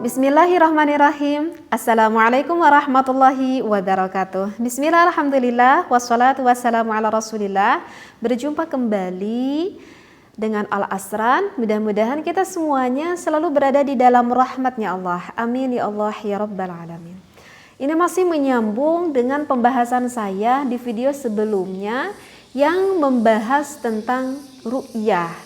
Bismillahirrahmanirrahim. Assalamualaikum warahmatullahi wabarakatuh. Bismillah, alhamdulillah, wassalatu wassalamu ala rasulillah. Berjumpa kembali dengan Al-Asran. Mudah-mudahan kita semuanya selalu berada di dalam rahmatnya Allah. Amin ya Allah ya Rabbal Alamin. Ini masih menyambung dengan pembahasan saya di video sebelumnya yang membahas tentang ru'yah.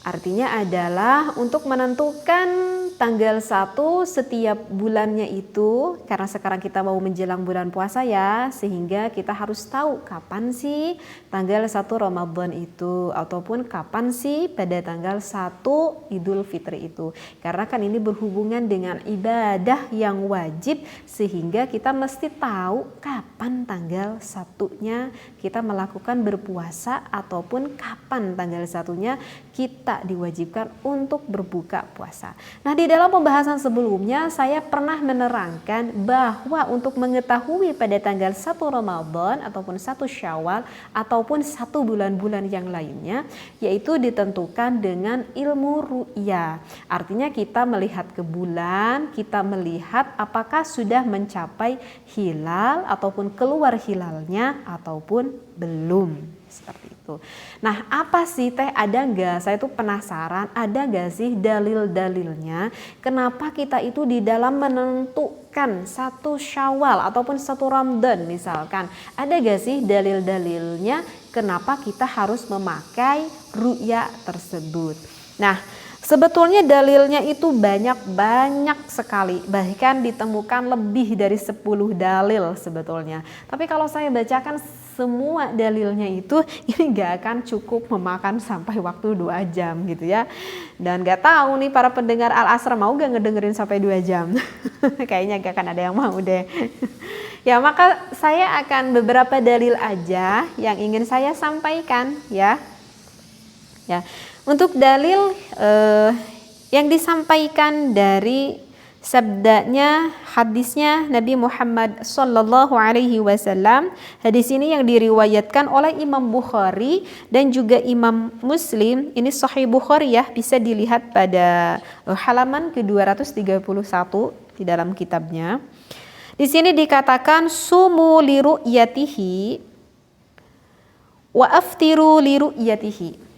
Artinya adalah untuk menentukan tanggal 1 setiap bulannya itu, karena sekarang kita mau menjelang bulan puasa ya, sehingga kita harus tahu kapan sih tanggal 1 Ramadan itu, ataupun kapan sih pada tanggal 1 Idul Fitri itu. Karena kan ini berhubungan dengan ibadah yang wajib, sehingga kita mesti tahu kapan tanggal 1-nya kita melakukan berpuasa, ataupun kapan tanggal 1-nya kita diwajibkan untuk berbuka puasa. Nah, di dalam pembahasan sebelumnya saya pernah menerangkan bahwa untuk mengetahui pada tanggal 1 Ramadan ataupun 1 Syawal ataupun 1 bulan-bulan yang lainnya, yaitu ditentukan dengan ilmu ru'ya. Artinya kita melihat ke bulan, kita melihat apakah sudah mencapai hilal ataupun keluar hilalnya ataupun belum. Seperti itu. Nah, apa sih teh, ada nggak? Saya tuh penasaran, ada nggak sih dalil-dalilnya kenapa kita itu di dalam menentukan 1 Syawal ataupun 1 Ramadan misalkan, ada nggak sih dalil-dalilnya kenapa kita harus memakai ru'ya tersebut? Nah, sebetulnya dalilnya itu banyak sekali, bahkan ditemukan lebih dari 10 dalil sebetulnya. Tapi kalau saya bacakan semua dalilnya itu, ini gak akan cukup memakan sampai waktu 2 jam gitu ya. Dan gak tahu nih para pendengar Al-Asra mau gak ngedengerin sampai 2 jam? Kayaknya gak akan ada yang mau deh. Ya, maka saya akan beberapa dalil aja yang ingin saya sampaikan ya. Ya, untuk dalil yang disampaikan dari sabdanya, hadisnya Nabi Muhammad sallallahu alaihi wasallam. Hadis ini yang diriwayatkan oleh Imam Bukhari dan juga Imam Muslim. Ini Sahih Bukhari ya, bisa dilihat pada halaman ke-231 di dalam kitabnya. Di sini dikatakan sumu li ru'yatihi wa aftiru li ru'yatihi.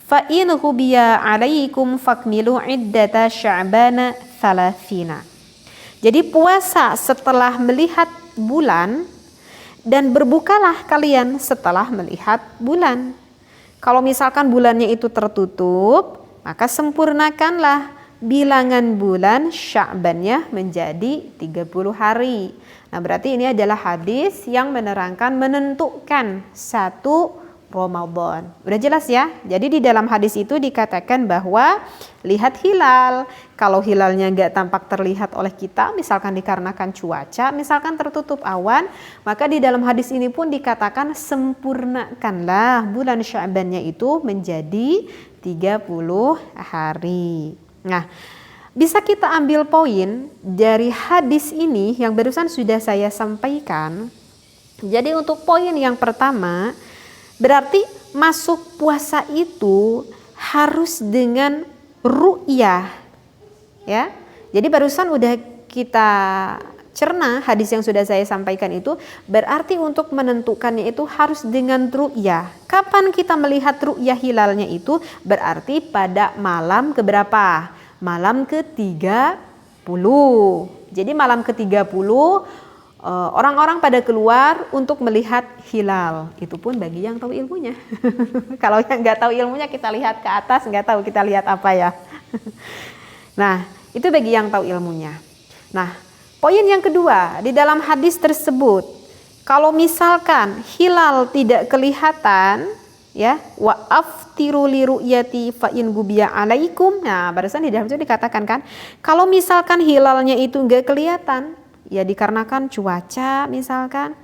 Fa in hubiya alaikum fakmilu iddata sya'bana thalathina. Jadi puasa setelah melihat bulan dan berbukalah kalian setelah melihat bulan. Kalau misalkan bulannya itu tertutup, maka sempurnakanlah bilangan bulan Sya'bannya menjadi 30 hari. Nah, berarti ini adalah hadis yang menerangkan menentukan 1 Ramadan. Udah jelas ya? Jadi di dalam hadis itu dikatakan bahwa lihat hilal. Kalau hilalnya nggak tampak terlihat oleh kita, misalkan dikarenakan cuaca, misalkan tertutup awan, maka di dalam hadis ini pun dikatakan sempurnakanlah bulan Sya'bannya itu menjadi 30 hari. Nah, bisa kita ambil poin dari hadis ini yang barusan sudah saya sampaikan. Jadi untuk poin yang pertama, berarti masuk puasa itu harus dengan ru'yah ya. Jadi barusan udah kita cerna hadis yang sudah saya sampaikan itu, berarti untuk menentukannya itu harus dengan ru'yah. Kapan kita melihat ru'yah hilalnya itu? Berarti pada malam keberapa? Malam ke-30. Jadi malam ke-30 orang-orang pada keluar untuk melihat hilal. Itu pun bagi yang tahu ilmunya. Kalau yang nggak tahu ilmunya, kita lihat ke atas, nggak tahu kita lihat apa ya. Nah, itu bagi yang tahu ilmunya. Nah, poin yang kedua, di dalam hadis tersebut, kalau misalkan hilal tidak kelihatan, ya, wa aftiru li ru'yati fa in gubiya alaikum. Nah, barusan di dalam itu dikatakan kan, kalau misalkan hilalnya itu nggak kelihatan, ya dikarenakan cuaca misalkan,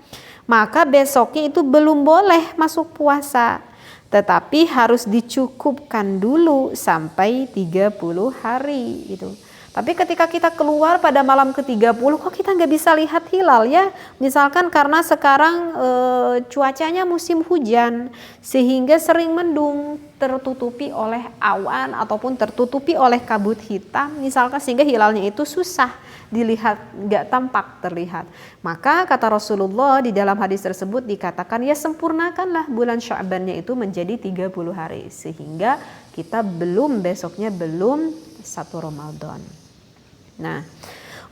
maka besoknya itu belum boleh masuk puasa, tetapi harus dicukupkan dulu sampai 30 hari gitu. Tapi ketika kita keluar pada malam ke-30, kok kita nggak bisa lihat hilal ya? Misalkan karena sekarang cuacanya musim hujan, sehingga sering mendung, tertutupi oleh awan ataupun tertutupi oleh kabut hitam, misalkan sehingga hilalnya itu susah dilihat, nggak tampak terlihat. Maka kata Rasulullah di dalam hadis tersebut dikatakan, ya sempurnakanlah bulan Sya'bannya itu menjadi 30 hari, sehingga kita besoknya belum 1 Ramadan. Nah,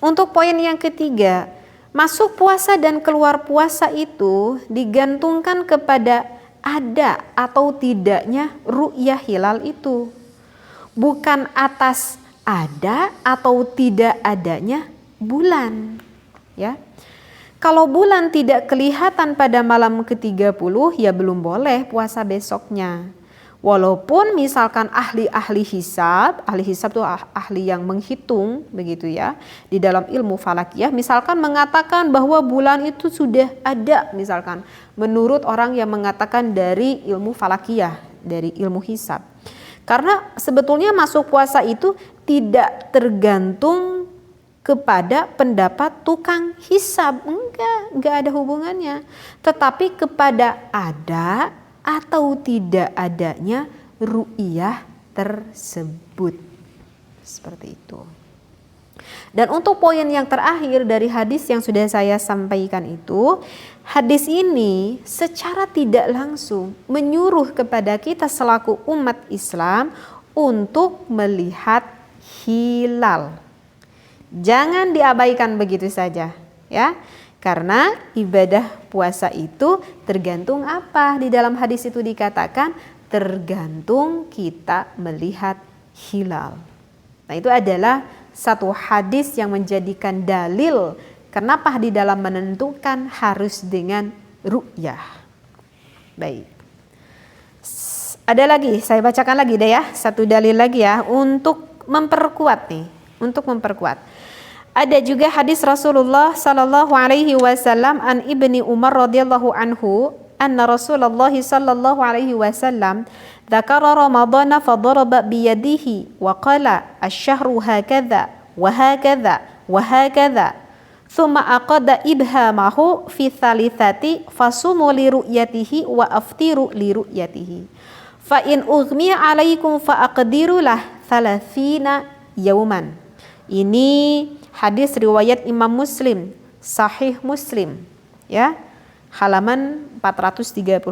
untuk poin yang ketiga, masuk puasa dan keluar puasa itu digantungkan kepada ada atau tidaknya ru'yah hilal itu, bukan atas ada atau tidak adanya bulan, ya. Kalau bulan tidak kelihatan pada malam ke-30, ya belum boleh puasa besoknya. Walaupun misalkan ahli hisab itu ahli yang menghitung begitu ya, di dalam ilmu falakiyah misalkan mengatakan bahwa bulan itu sudah ada, misalkan menurut orang yang mengatakan dari ilmu falakiyah, dari ilmu hisab. Karena sebetulnya masuk puasa itu tidak tergantung kepada pendapat tukang hisab, enggak ada hubungannya, tetapi kepada ada atau tidak adanya ru'yah tersebut. Seperti itu. Dan untuk poin yang terakhir dari hadis yang sudah saya sampaikan itu, hadis ini secara tidak langsung menyuruh kepada kita selaku umat Islam untuk melihat hilal. Jangan diabaikan begitu saja, ya. Karena ibadah puasa itu tergantung apa? Di dalam hadis itu dikatakan tergantung kita melihat hilal. Nah, itu adalah satu hadis yang menjadikan dalil kenapa di dalam menentukan harus dengan ru'yah. Baik. Ada lagi, saya bacakan lagi deh ya, satu dalil lagi ya untuk memperkuat nih, untuk memperkuat. Ada juga hadis Rasulullah sallallahu alaihi wasallam an Ibni Umar radhiyallahu anhu anna Rasulullah sallallahu alaihi wasallam dzakara Ramadhana fa daraba bi yadihi wa qala asy-syahru hakadha wa hakadha wa hakadha thumma aqada ibhamahu fi thalithati fasumu li ru'yatihi wa aftiru li ru'yatihi fa in ughmiya alaikum fa aqdiru lah 30 yauman. Ini hadis riwayat Imam Muslim, Sahih Muslim, ya, halaman 436.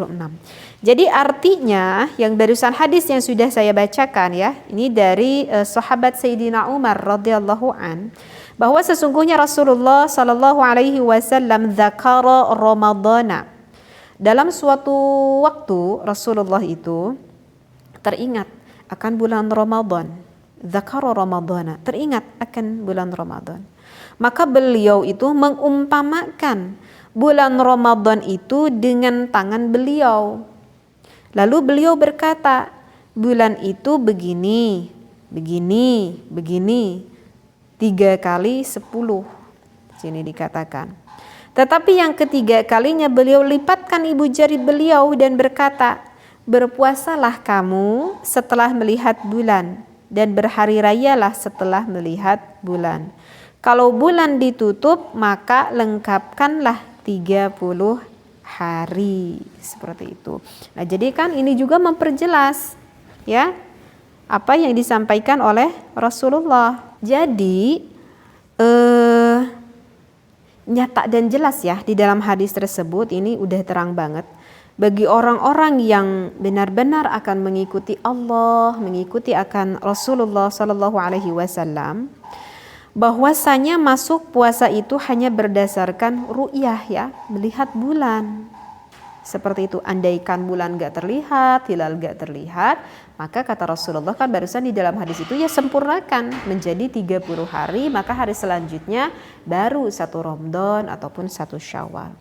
Jadi artinya yang barusan hadis yang sudah saya bacakan ya, ini dari sahabat Sayyidina Umar radhiyallahu an, bahwa sesungguhnya Rasulullah sallallahu alaihi wasallam dzakara Ramadhana. Dalam suatu waktu Rasulullah itu teringat akan bulan Ramadan. Dzakara Ramadhana, teringat akan bulan Ramadan. Maka beliau itu mengumpamakan bulan Ramadan itu dengan tangan beliau. Lalu beliau berkata, bulan itu begini, begini, begini, 3 kali 10. Sini dikatakan. Tetapi yang ketiga kalinya beliau lipatkan ibu jari beliau dan berkata, berpuasalah kamu setelah melihat bulan, dan berhari rayalah setelah melihat bulan. Kalau bulan ditutup, maka lengkapkanlah 30 hari. Seperti itu. Nah, jadi kan ini juga memperjelas ya apa yang disampaikan oleh Rasulullah. Jadi nyata dan jelas ya di dalam hadis tersebut, ini udah terang banget bagi orang-orang yang benar-benar akan mengikuti Allah, mengikuti akan Rasulullah Sallallahu Alaihi Wasallam, bahwasanya masuk puasa itu hanya berdasarkan ru'yah ya, melihat bulan. Seperti itu, andaikan bulan gak terlihat, hilal gak terlihat, maka kata Rasulullah kan barusan di dalam hadis itu, ya sempurnakan menjadi 30 hari, maka hari selanjutnya baru 1 Ramadan ataupun 1 Syawal.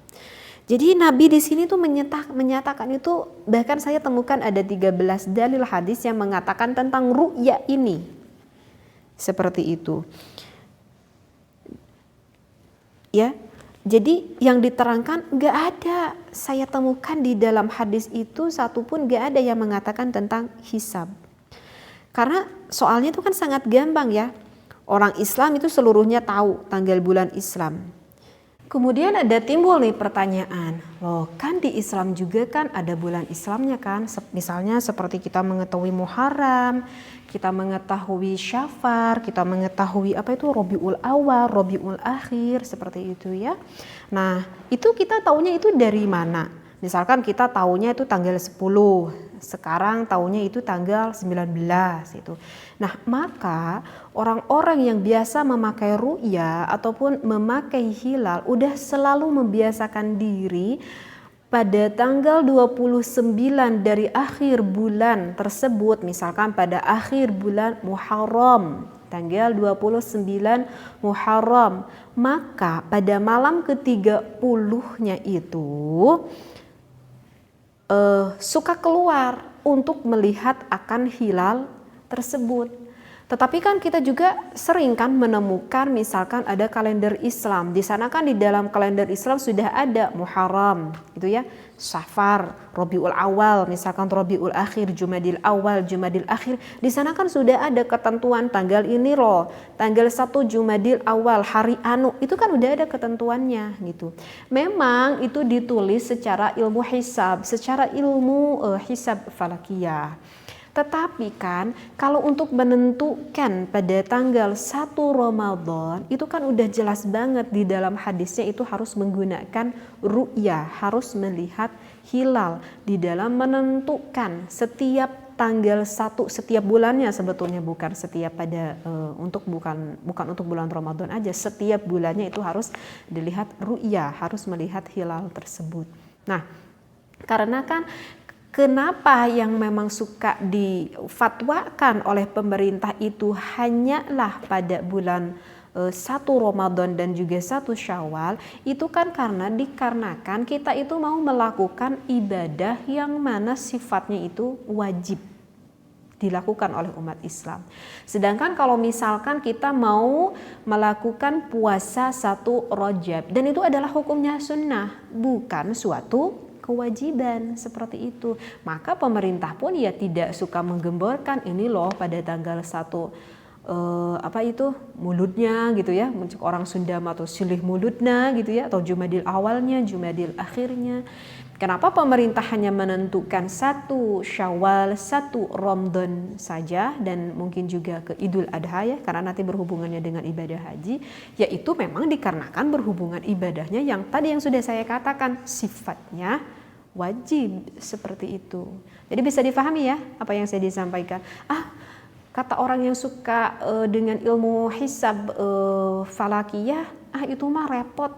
Jadi Nabi di sini tuh menyatakan itu, bahkan saya temukan ada 13 dalil hadis yang mengatakan tentang ru'ya ini. Seperti itu. Ya, jadi yang diterangkan enggak ada. Saya temukan di dalam hadis itu satupun enggak ada yang mengatakan tentang hisab. Karena soalnya itu kan sangat gampang ya. Orang Islam itu seluruhnya tahu tanggal bulan Islam. Kemudian ada timbul nih pertanyaan, loh kan di Islam juga kan ada bulan Islamnya kan, misalnya seperti kita mengetahui Muharram, kita mengetahui Syafar, kita mengetahui apa itu Rabiul Awal, Rabiul Akhir, seperti itu ya. Nah itu kita taunya itu dari mana? Misalkan kita taunya itu tanggal 10, sekarang taunya itu tanggal 19 itu. Nah, maka orang-orang yang biasa memakai ru'ya ataupun memakai hilal udah selalu membiasakan diri pada tanggal 29 dari akhir bulan tersebut, misalkan pada akhir bulan Muharram, tanggal 29 Muharram, maka pada malam ke-30-nya itu suka keluar untuk melihat akan hilal tersebut. Tetapi kan kita juga sering kan menemukan misalkan ada kalender Islam. Di sana kan di dalam kalender Islam sudah ada Muharram, gitu ya. Syafar, Rabiul Awal, misalkan Rabiul Akhir, Jumadil Awal, Jumadil Akhir. Di sana kan sudah ada ketentuan tanggal ini loh, tanggal 1 Jumadil Awal, hari anu. Itu kan udah ada ketentuannya gitu. Memang itu ditulis secara ilmu hisab, secara ilmu hisab falakiyah. Tetapi kan kalau untuk menentukan pada tanggal 1 Ramadan itu kan udah jelas banget di dalam hadisnya itu harus menggunakan ru'yah, harus melihat hilal di dalam menentukan setiap tanggal 1 setiap bulannya, sebetulnya bukan setiap pada bukan untuk bulan Ramadan aja, setiap bulannya itu harus dilihat ru'yah, harus melihat hilal tersebut. Nah, karena kan kenapa yang memang suka difatwakan oleh pemerintah itu hanyalah pada bulan 1 Ramadan dan juga 1 Syawal, itu kan dikarenakan kita itu mau melakukan ibadah yang mana sifatnya itu wajib dilakukan oleh umat Islam. Sedangkan kalau misalkan kita mau melakukan puasa 1 Rajab, dan itu adalah hukumnya sunnah, bukan suatu kewajiban seperti itu, maka pemerintah pun ya tidak suka menggemborkan ini loh pada tanggal 1 muludnya gitu ya, orang Sunda atau silih muludnya gitu ya, atau Jumadil awalnya, Jumadil akhirnya. Kenapa pemerintah hanya menentukan 1 Syawal, 1 Ramadan saja, dan mungkin juga ke Idul Adha ya, karena nanti berhubungannya dengan ibadah haji, yaitu memang dikarenakan berhubungan ibadahnya yang tadi yang sudah saya katakan sifatnya wajib seperti itu. Jadi bisa difahami ya apa yang saya disampaikan. Kata orang yang suka dengan ilmu hisab falakiyah, itu mah repot.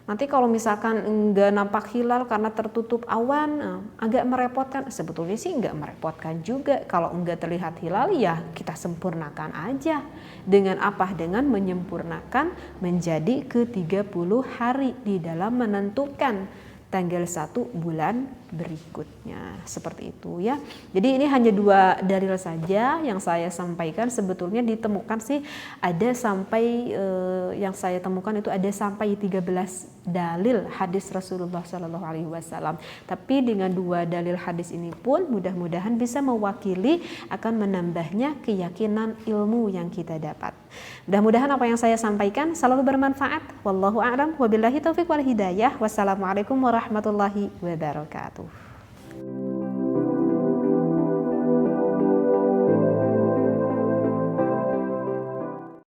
Nanti kalau misalkan enggak nampak hilal karena tertutup awan, agak merepotkan. Sebetulnya sih enggak merepotkan juga. Kalau enggak terlihat hilal ya kita sempurnakan aja. Dengan apa? Dengan menyempurnakan menjadi ke-30 hari di dalam menentukan tanggal 1 bulan berikutnya, seperti itu ya. Jadi ini hanya 2 dalil saja yang saya sampaikan. Sebetulnya ditemukan sih ada sampai yang saya temukan itu ada sampai 13 dalil hadis Rasulullah SAW. Tapi dengan 2 dalil hadis ini pun mudah-mudahan bisa mewakili akan menambahnya keyakinan ilmu yang kita dapat. Mudah-mudahan apa yang saya sampaikan selalu bermanfaat. Wallahu a'lam, wabillahi taufiq wal hidayah. Wassalamualaikum warahmatullahi wabarakatuh.